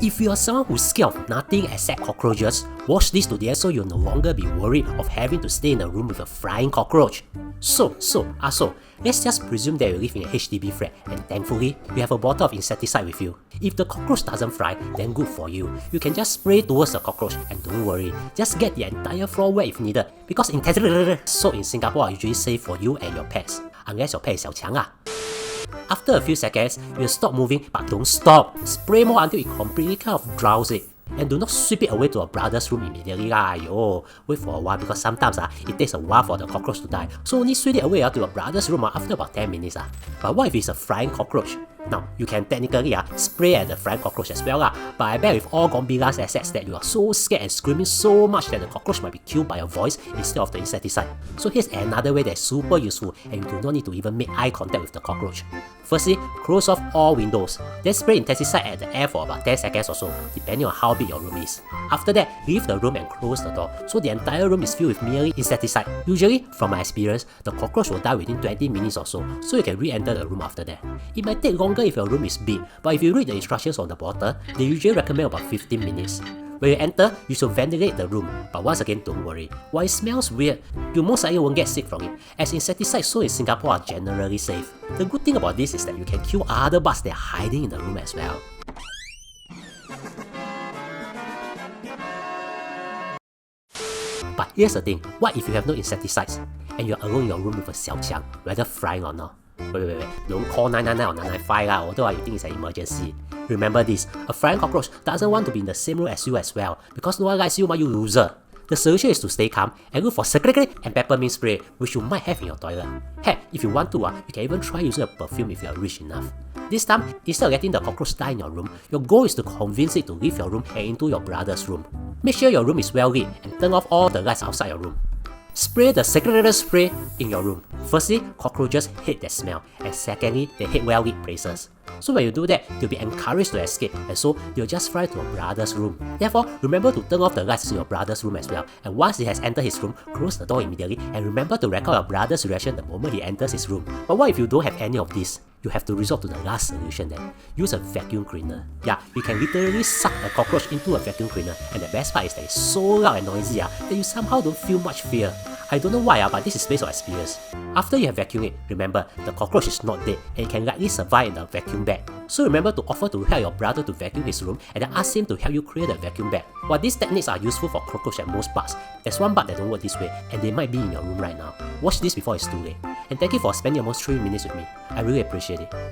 if you are someone who's scared of nothing except cockroaches, watch this to the end so you'll no longer be worried of having to stay in a room with a flying cockroach. So, let's just presume that you live in a HDB flat and thankfully, you have a bottle of insecticide with you. If the cockroach doesn't fly, then good for you. You can just spray towards the cockroach and don't worry, just get the entire floor wet if needed because insecticides sold in Singapore are usually safe for you and your pets, unless your pet is 小强啊. After a few seconds, you'll stop moving, but don't stop. Spray more until it completely kind of drowns it. And do not sweep it away to a brother's room immediately lah. Wait for a while because sometimes it takes a while for the cockroach to die. So only sweep it away to your brother's room after about 10 minutes. But what if it's a flying cockroach? Now, you can technically spray at the flying cockroach as well but I bet with all Gombila's assets that you are so scared and screaming so much that the cockroach might be killed by your voice instead of the insecticide. So here's another way that's super useful and you do not need to even make eye contact with the cockroach. Firstly, close off all windows. Then spray insecticide at the air for about 10 seconds or so, depending on how big your room is. After that, leave the room and close the door, so the entire room is filled with merely insecticide. Usually, from my experience, the cockroach will die within 20 minutes or so you can re-enter the room after that. It might take longer if your room is big, but if you read the instructions on the bottle, they usually recommend about 15 minutes. When you enter, you should ventilate the room, but once again don't worry. While it smells weird, you most likely won't get sick from it, as insecticides sold in Singapore are generally safe. The good thing about this is that you can kill other bugs that are hiding in the room as well. But here's the thing, what if you have no insecticides, and you're alone in your room with a 小强, whether flying or not? Wait, don't call 999 or 995 although you think it's an emergency. Remember this, a flying cockroach doesn't want to be in the same room as you as well, because no one likes you, you loser. The solution is to stay calm and look for secret and peppermint spray, which you might have in your toilet. Heck, if you want to, you can even try using a perfume if you are rich enough. This time, instead of letting the cockroach die in your room, your goal is to convince it to leave your room and into your brother's room. Make sure your room is well lit and turn off all the lights outside your room. Spray the secret spray in your room. Firstly, cockroaches hate that smell, and secondly, they hate well-lit places. So when you do that, they'll be encouraged to escape, and so they'll just fly to your brother's room. Therefore, remember to turn off the lights in your brother's room as well, and once he has entered his room, close the door immediately, and remember to record your brother's reaction the moment he enters his room. But what if you don't have any of this? You have to resort to the last solution then. Use a vacuum cleaner. Yeah, you can literally suck a cockroach into a vacuum cleaner, and the best part is that it's so loud and noisy that you somehow don't feel much fear. I don't know why but this is based on experience. After you have vacuumed it, remember, the cockroach is not dead and it can likely survive in the vacuum bag. So remember to offer to help your brother to vacuum his room and then ask him to help you clear the vacuum bag. While these techniques are useful for cockroach and most bugs, there's one bug that don't work this way and they might be in your room right now. Watch this before it's too late. And thank you for spending almost 3 minutes with me. I really appreciate it.